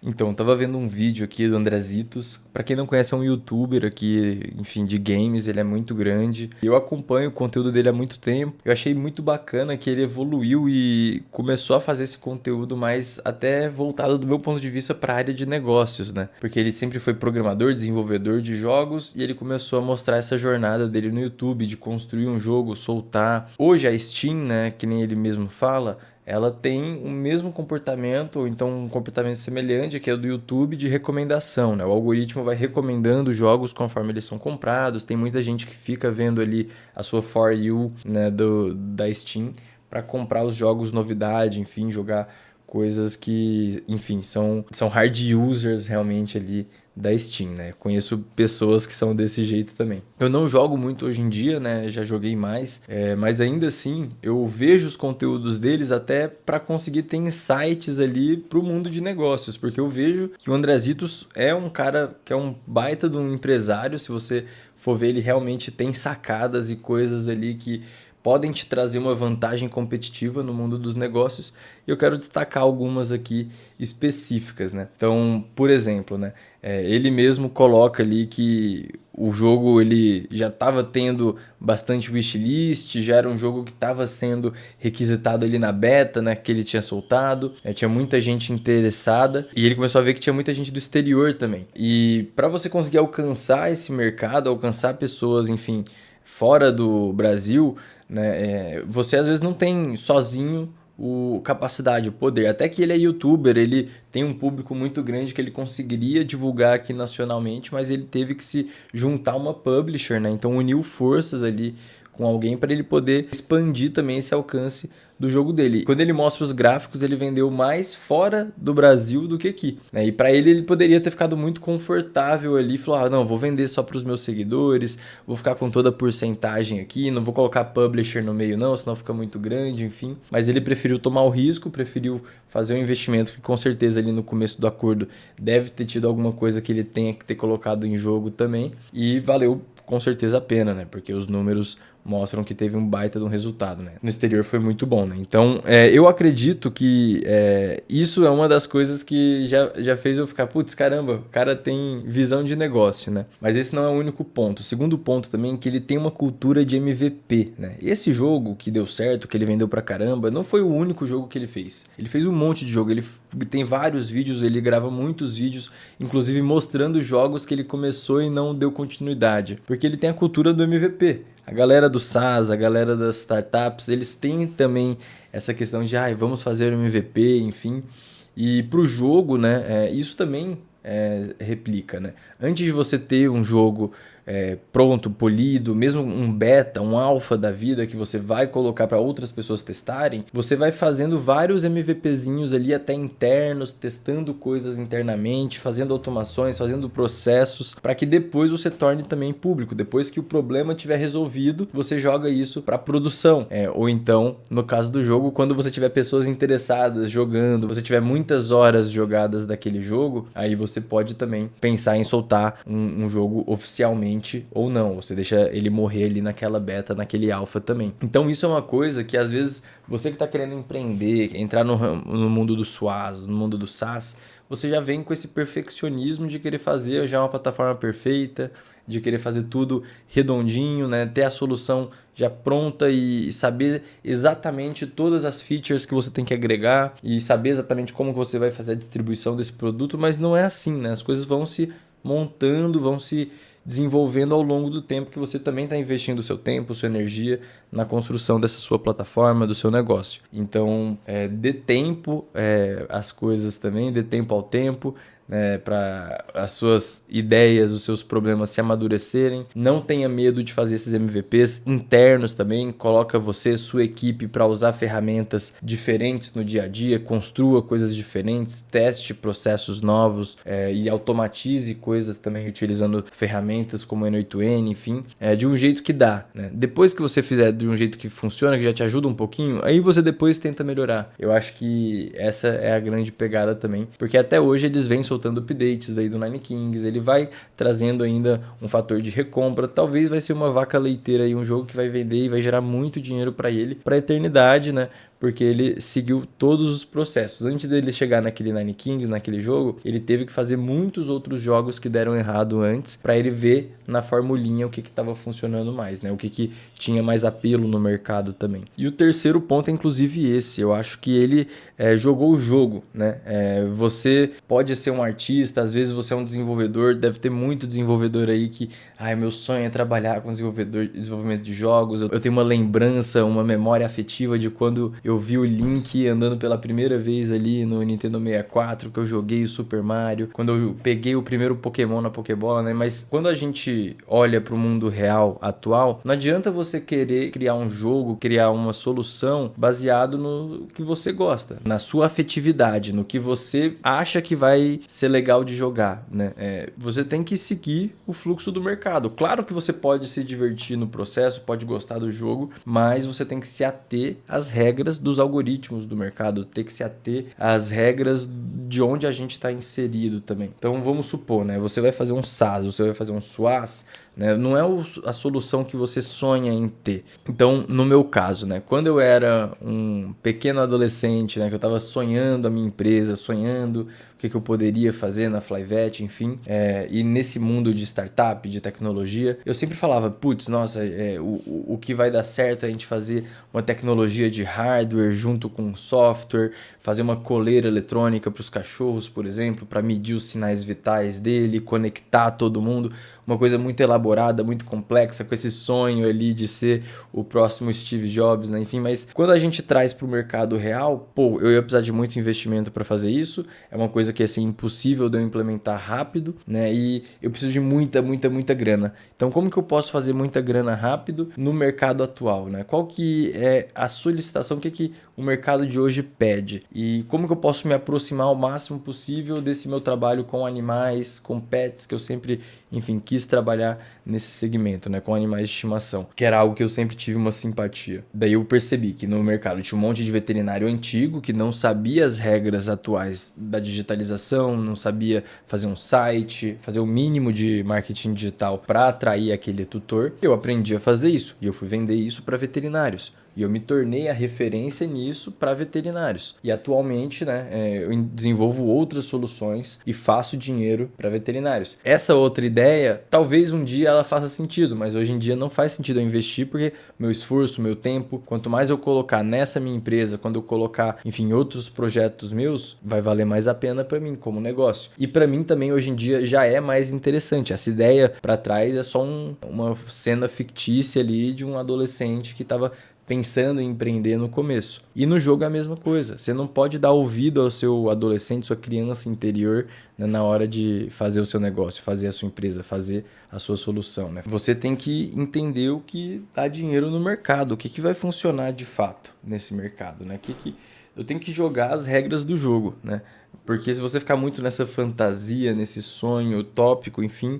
Então, tava vendo um vídeo aqui do Andrezitos. Pra quem não conhece, é um youtuber aqui, enfim, de games, ele é muito grande. Eu acompanho o conteúdo dele há muito tempo. Eu achei muito bacana que ele evoluiu e começou a fazer esse conteúdo mais até voltado do meu ponto de vista para a área de negócios, né? Porque ele sempre foi programador, desenvolvedor de jogos e ele começou a mostrar essa jornada dele no YouTube de construir um jogo, soltar. Hoje a Steam, né, que nem ele mesmo fala, ela tem o mesmo comportamento, ou então um comportamento semelhante, que é o do YouTube de recomendação, né? O algoritmo vai recomendando jogos conforme eles são comprados. Tem muita gente que fica vendo ali a sua For You, né, da Steam para comprar os jogos novidade, enfim, jogar coisas que, enfim, são hard users realmente ali da Steam, né? Conheço pessoas que são desse jeito também. Eu não jogo muito hoje em dia, né? Já joguei mais, mas ainda assim eu vejo os conteúdos deles até para conseguir ter insights ali pro mundo de negócios, porque eu vejo que o Andrezitos é um cara que é um baita de um empresário. Se você for ver, ele realmente tem sacadas e coisas ali que podem te trazer uma vantagem competitiva no mundo dos negócios. E eu quero destacar algumas aqui específicas, né? Então, por exemplo, né? Ele mesmo coloca ali que o jogo ele já estava tendo bastante wishlist, já era um jogo que estava sendo requisitado ali na beta, né, que ele tinha soltado, tinha muita gente interessada e ele começou a ver que tinha muita gente do exterior também. E para você conseguir alcançar esse mercado, alcançar pessoas, enfim, fora do Brasil, né, você às vezes não tem sozinho o capacidade, o poder. Até que ele é youtuber, ele tem um público muito grande que ele conseguiria divulgar aqui nacionalmente, mas ele teve que se juntar a uma publisher, né? Então uniu forças ali com alguém para ele poder expandir também esse alcance do jogo dele. Quando ele mostra os gráficos, ele vendeu mais fora do Brasil do que aqui, né? E para ele poderia ter ficado muito confortável ali, falou: "Ah, não, vou vender só para os meus seguidores, vou ficar com toda a porcentagem aqui, não vou colocar publisher no meio não, senão fica muito grande, enfim". Mas ele preferiu tomar o risco, preferiu fazer um investimento que com certeza ali no começo do acordo deve ter tido alguma coisa que ele tenha que ter colocado em jogo também, e valeu com certeza a pena, né? Porque os números mostram que teve um baita de um resultado, né? No exterior foi muito bom, né? Então, eu acredito que isso é uma das coisas que já fez eu ficar, putz, caramba, o cara tem visão de negócio, né? Mas esse não é o único ponto. O segundo ponto também é que ele tem uma cultura de MVP, né? Esse jogo que deu certo, que ele vendeu pra caramba, não foi o único jogo que ele fez. Ele fez um monte de jogo, ele tem vários vídeos, ele grava muitos vídeos, inclusive mostrando jogos que ele começou e não deu continuidade, porque ele tem a cultura do MVP. A galera do SaaS, a galera das startups, eles têm também essa questão de, vamos fazer um MVP, enfim. E para o jogo, né, isso também replica, né? Antes de você ter um jogo pronto, polido, mesmo um beta, um alpha da vida que você vai colocar para outras pessoas testarem, você vai fazendo vários MVPzinhos ali até internos, testando coisas internamente, fazendo automações, fazendo processos, para que depois você torne também público. Depois que o problema tiver resolvido, você joga isso para produção. Ou então, no caso do jogo, quando você tiver pessoas interessadas jogando, você tiver muitas horas jogadas daquele jogo, aí você pode também pensar em soltar um jogo oficialmente ou não. Você deixa ele morrer ali naquela beta, naquele alpha também. Então isso é uma coisa que às vezes você que está querendo empreender, entrar no mundo do SaaS, no mundo do SaaS, você já vem com esse perfeccionismo de querer fazer já uma plataforma perfeita, de querer fazer tudo redondinho, né? Ter a solução já pronta e saber exatamente todas as features que você tem que agregar e saber exatamente como que você vai fazer a distribuição desse produto, mas não é assim, né? As coisas vão se montando, vão se desenvolvendo ao longo do tempo que você também está investindo o seu tempo, sua energia na construção dessa sua plataforma, do seu negócio. Então, dê tempo às coisas também, dê tempo ao tempo, né, para as suas ideias, os seus problemas se amadurecerem. Não tenha medo de fazer esses MVPs internos também. Coloca você, sua equipe para usar ferramentas diferentes no dia a dia, construa coisas diferentes, teste processos novos e automatize coisas também utilizando ferramentas como N8N, enfim, de um jeito que dá, né? Depois que você fizer de um jeito que funciona, que já te ajuda um pouquinho, aí você depois tenta melhorar. Eu acho que essa é a grande pegada também, porque até hoje eles vêm soltando updates daí do Nine Kings, ele vai trazendo ainda um fator de recompra, talvez vai ser uma vaca leiteira aí, um jogo que vai vender e vai gerar muito dinheiro para ele, para a eternidade, né? porque ele seguiu todos os processos. Antes dele chegar naquele Nine Kings, naquele jogo, ele teve que fazer muitos outros jogos que deram errado antes para ele ver na formulinha o que estava funcionando mais, né? O que tinha mais apelo no mercado também. E o terceiro ponto é inclusive esse. Eu acho que ele jogou o jogo, né? Você pode ser um artista, às vezes você é um desenvolvedor, deve ter muito desenvolvedor aí que, meu sonho é trabalhar com desenvolvimento de jogos. Eu tenho uma lembrança, uma memória afetiva de quando eu vi o Link andando pela primeira vez ali no Nintendo 64, que eu joguei o Super Mario, quando eu peguei o primeiro Pokémon na Pokébola, né? Mas quando a gente olha para o mundo real atual, não adianta você querer criar um jogo, criar uma solução baseado no que você gosta, na sua afetividade, no que você acha que vai ser legal de jogar, né? Você tem que seguir o fluxo do mercado. Claro que você pode se divertir no processo, pode gostar do jogo, mas você tem que se ater às regras dos algoritmos do mercado, tem que se ater às regras de onde a gente está inserido também. Então vamos supor, né? Você vai fazer um SaaS, você vai fazer um SaaS, né? Não é a solução que você sonha em ter. Então, no meu caso, né? Quando eu era um pequeno adolescente, né? Que eu estava sonhando a minha empresa, sonhando o que eu poderia fazer na Flyvet, enfim. E nesse mundo de startup, de tecnologia, eu sempre falava, putz, nossa, o que vai dar certo é a gente fazer uma tecnologia de hardware junto com software, fazer uma coleira eletrônica para os cachorros, por exemplo, para medir os sinais vitais dele, conectar todo mundo. Uma coisa muito elaborada, muito complexa, com esse sonho ali de ser o próximo Steve Jobs, né? Enfim, mas quando a gente traz para o mercado real, eu ia precisar de muito investimento para fazer isso. É uma coisa que é assim, impossível de eu implementar rápido, né? E eu preciso de muita grana. Então, como que eu posso fazer muita grana rápido no mercado atual, né? Qual que é a solicitação, o que o mercado de hoje pede? E como que eu posso me aproximar ao máximo possível desse meu trabalho com animais, com pets, que eu sempre, enfim, quis trabalhar nesse segmento, né, com animais de estimação, que era algo que eu sempre tive uma simpatia. Daí eu percebi que no mercado tinha um monte de veterinário antigo que não sabia as regras atuais da digitalização, não sabia fazer um site, fazer o mínimo de marketing digital para atrair aquele tutor. Eu aprendi a fazer isso e eu fui vender isso para veterinários. E eu me tornei a referência nisso para veterinários. E atualmente, né, eu desenvolvo outras soluções e faço dinheiro para veterinários. Essa outra ideia, talvez um dia ela faça sentido, mas hoje em dia não faz sentido eu investir porque meu esforço, meu tempo, quanto mais eu colocar nessa minha empresa, quando eu colocar, enfim, outros projetos meus, vai valer mais a pena para mim como negócio. E para mim também hoje em dia já é mais interessante. Essa ideia para trás é só uma cena fictícia ali de um adolescente que estava pensando em empreender no começo. E no jogo é a mesma coisa. Você não pode dar ouvido ao seu adolescente, sua criança interior, né, na hora de fazer o seu negócio, fazer a sua empresa, fazer a sua solução, né? Você tem que entender o que dá dinheiro no mercado, o que vai funcionar de fato nesse mercado, né? Eu tenho que jogar as regras do jogo, né? Porque se você ficar muito nessa fantasia, nesse sonho utópico, enfim,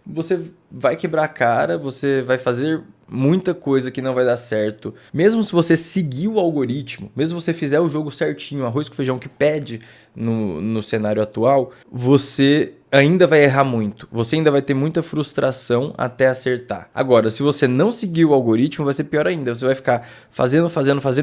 você vai quebrar a cara, você vai fazer muita coisa que não vai dar certo. Mesmo se você seguir o algoritmo, mesmo se você fizer o jogo certinho, arroz com feijão que pede no cenário atual, você ainda vai errar muito. Você ainda vai ter muita frustração até acertar. Agora, se você não seguir o algoritmo, vai ser pior ainda. Você vai ficar fazendo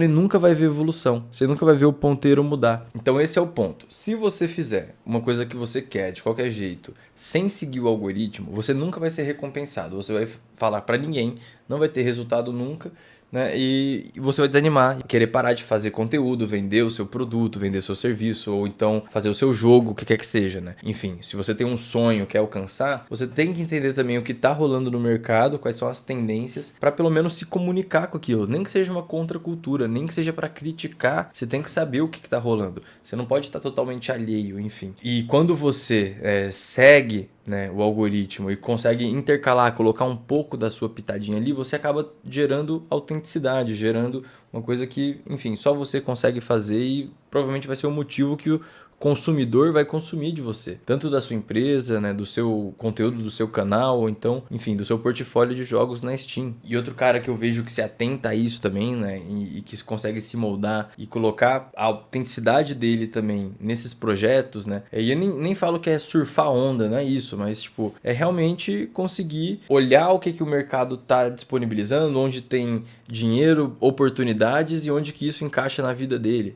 e nunca vai ver evolução. Você nunca vai ver o ponteiro mudar. Então esse é o ponto. Se você fizer uma coisa que você quer de qualquer jeito, sem seguir o algoritmo, você nunca vai ser recompensado. Você vai falar para ninguém, não vai ter resultado nunca, né? E você vai desanimar, querer parar de fazer conteúdo, vender o seu produto, vender seu serviço, ou então fazer o seu jogo, o que quer que seja, né? Enfim, se você tem um sonho, quer alcançar, você tem que entender também o que está rolando no mercado, quais são as tendências, para pelo menos se comunicar com aquilo. Nem que seja uma contracultura, nem que seja para criticar, você tem que saber o que está rolando. Você não pode estar totalmente alheio, enfim. E quando você segue, né, o algoritmo e consegue intercalar, colocar um pouco da sua pitadinha ali, você acaba gerando autenticidade, gerando uma coisa que, enfim, só você consegue fazer e provavelmente vai ser o motivo que o consumidor vai consumir de você, tanto da sua empresa, né, do seu conteúdo, do seu canal, ou então, enfim, do seu portfólio de jogos na Steam. E outro cara que eu vejo que se atenta a isso também, né, e que consegue se moldar e colocar a autenticidade dele também nesses projetos, né, e eu nem falo que é surfar onda, não é isso, mas tipo, é realmente conseguir olhar o que o mercado está disponibilizando, onde tem dinheiro, oportunidades e onde que isso encaixa na vida dele.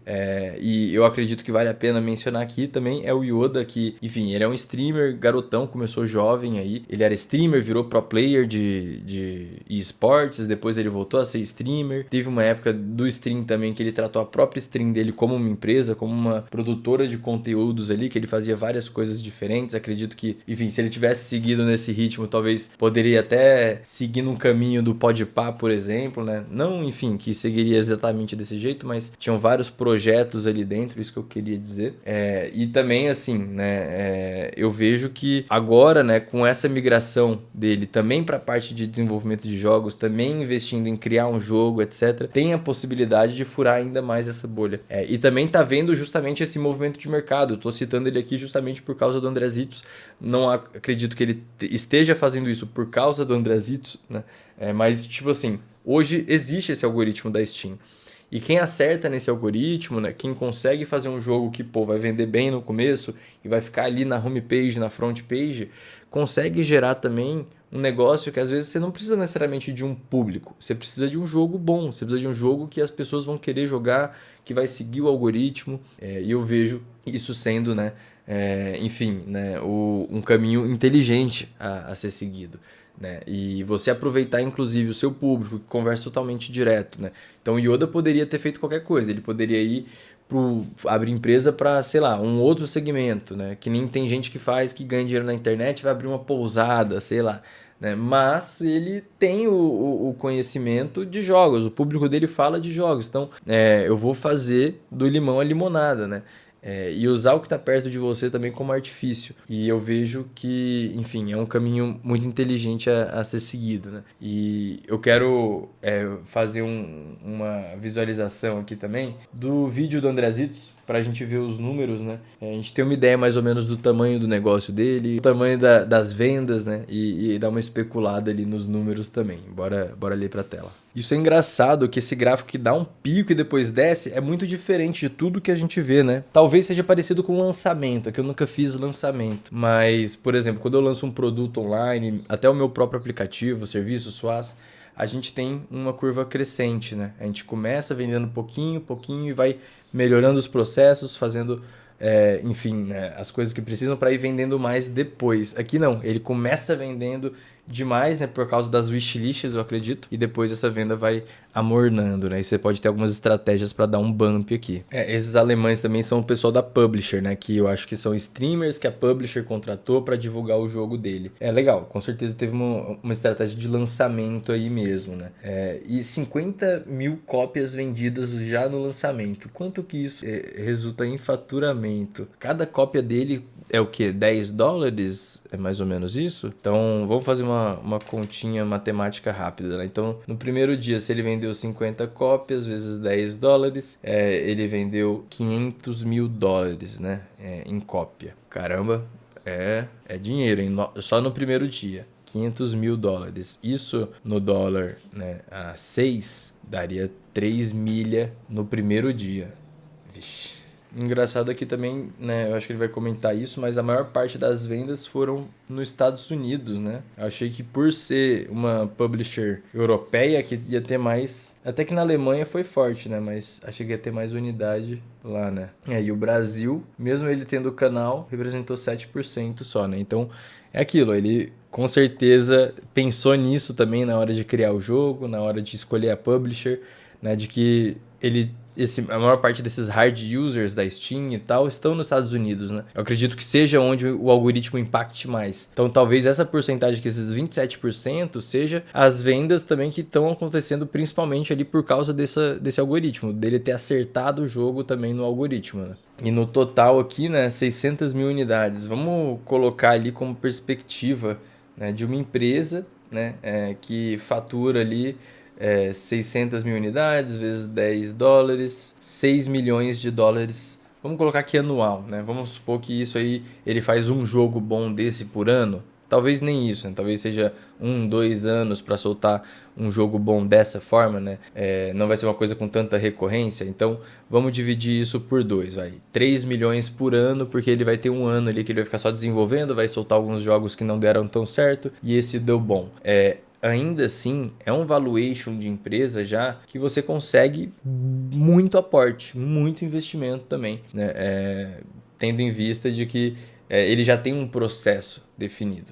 E eu acredito que vale a pena mencionar aqui também é o Yoda, que, enfim, ele é um streamer, garotão, começou jovem aí. Ele era streamer, virou pro player de esportes, depois ele voltou a ser streamer. Teve uma época do stream também que ele tratou a própria stream dele como uma empresa, como uma produtora de conteúdos ali, que ele fazia várias coisas diferentes. Acredito que, enfim, se ele tivesse seguido nesse ritmo, talvez poderia até seguir num caminho do Podpah, por exemplo, né? Não, enfim, que seguiria exatamente desse jeito, mas tinham vários projetos ali dentro, isso que eu queria dizer. E também, assim, né, eu vejo que agora, né, com essa migração dele também para a parte de desenvolvimento de jogos, também investindo em criar um jogo, etc., tem a possibilidade de furar ainda mais essa bolha. E também tá vendo justamente esse movimento de mercado. Eu tô citando ele aqui justamente por causa do Andrezitos. Não acredito que ele esteja fazendo isso por causa do Andrezitos, né? Mas, tipo assim, hoje existe esse algoritmo da Steam. E quem acerta nesse algoritmo, né, quem consegue fazer um jogo que, pô, vai vender bem no começo e vai ficar ali na homepage, na front page, consegue gerar também um negócio que às vezes você não precisa necessariamente de um público. Você precisa de um jogo bom, você precisa de um jogo que as pessoas vão querer jogar, que vai seguir o algoritmo. E eu vejo isso sendo, né, enfim, né, um caminho inteligente a ser seguido. Né? E você aproveitar inclusive o seu público que conversa totalmente direto, né? Então o Yoda poderia ter feito qualquer coisa, ele poderia ir abrir empresa para, sei lá, um outro segmento, né? Que nem tem gente que faz, que ganha dinheiro na internet, vai abrir uma pousada, sei lá, né? Mas ele tem o conhecimento de jogos, o público dele fala de jogos, então eu vou fazer do limão a limonada, né? E usar o que está perto de você também como artifício. E eu vejo que, enfim, é um caminho muito inteligente a ser seguido, né? E eu quero fazer uma visualização aqui também do vídeo do Andrezitos, para a gente ver os números, né? A gente tem uma ideia mais ou menos do tamanho do negócio dele, o tamanho das vendas, né? E dar uma especulada ali nos números também. Bora ler para a tela. Isso é engraçado, que esse gráfico que dá um pico e depois desce é muito diferente de tudo que a gente vê, né? Talvez seja parecido com lançamento, é que eu nunca fiz lançamento. Mas, por exemplo, quando eu lanço um produto online, até o meu próprio aplicativo, serviço, SaaS, a gente tem uma curva crescente, né? A gente começa vendendo pouquinho e vai melhorando os processos, fazendo, enfim, né, as coisas que precisam para ir vendendo mais depois. Aqui não, ele começa vendendo demais, né, por causa das wishlists, eu acredito, e depois essa venda vai amornando, né, e você pode ter algumas estratégias para dar um bump aqui. Esses alemães também são o pessoal da publisher, né, que eu acho que são streamers que a publisher contratou para divulgar o jogo dele. Legal, com certeza teve uma estratégia de lançamento aí mesmo, né, e 50 mil cópias vendidas já no lançamento. Quanto que isso resulta em faturamento? Cada cópia dele é o que? $10? É mais ou menos isso? Então, vamos fazer uma continha matemática rápida, né? Então, no primeiro dia, se ele vendeu 50 cópias vezes $10, ele vendeu $500 mil, né? Em cópia. Caramba, é dinheiro, hein? Só no primeiro dia. $500 mil. Isso no dólar, né, a 6 daria 3 milha no primeiro dia. Vixe. Engraçado aqui também, né? Eu acho que ele vai comentar isso, mas a maior parte das vendas foram nos Estados Unidos, né? Eu achei que por ser uma publisher europeia, que ia ter mais... Até que na Alemanha foi forte, né? Mas achei que ia ter mais unidade lá, né? E o Brasil, mesmo ele tendo o canal, representou 7% só, né? Então, é aquilo, ele com certeza pensou nisso também na hora de criar o jogo, na hora de escolher a publisher, né? De que a maior parte desses hard users da Steam e tal estão nos Estados Unidos, né? Eu acredito que seja onde o algoritmo impacte mais. Então, talvez essa porcentagem, que esses 27%, seja as vendas também que estão acontecendo principalmente ali por causa desse algoritmo, dele ter acertado o jogo também no algoritmo, né? E no total aqui, né, 600 mil unidades. Vamos colocar ali como perspectiva, né, de uma empresa, né, que fatura ali 600 mil unidades vezes $10, 6 milhões de dólares. Vamos colocar aqui anual, né? Vamos supor que isso aí, ele faz um jogo bom desse por ano. Talvez nem isso, né? Talvez seja 2 anos para soltar um jogo bom dessa forma, né? Não vai ser uma coisa com tanta recorrência. Então, vamos dividir isso por 2, vai. 3 milhões por ano, porque ele vai ter um ano ali que ele vai ficar só desenvolvendo, vai soltar alguns jogos que não deram tão certo, e esse deu bom. ainda assim é um valuation de empresa já que você consegue muito aporte, muito investimento também, né? Tendo em vista de que ele já tem um processo definido.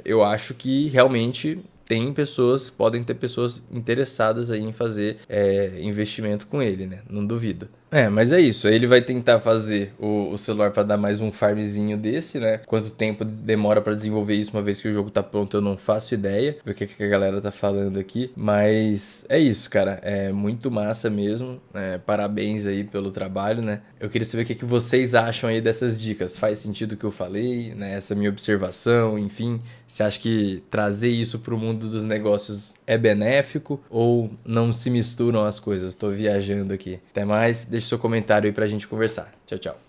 Eu acho que realmente podem ter pessoas interessadas aí em fazer investimento com ele, né? Não duvido. Mas é isso. Aí ele vai tentar fazer o celular para dar mais um farmzinho desse, né? Quanto tempo demora para desenvolver isso, uma vez que o jogo tá pronto, eu não faço ideia. Ver o que a galera tá falando aqui. Mas é isso, cara. É muito massa mesmo. Parabéns aí pelo trabalho, né? Eu queria saber o que vocês acham aí dessas dicas. Faz sentido o que eu falei, né? Essa minha observação, enfim. Você acha que trazer isso pro mundo dos negócios é benéfico ou não se misturam as coisas? Tô viajando aqui. Até mais. Deixe seu comentário aí pra gente conversar. Tchau, tchau.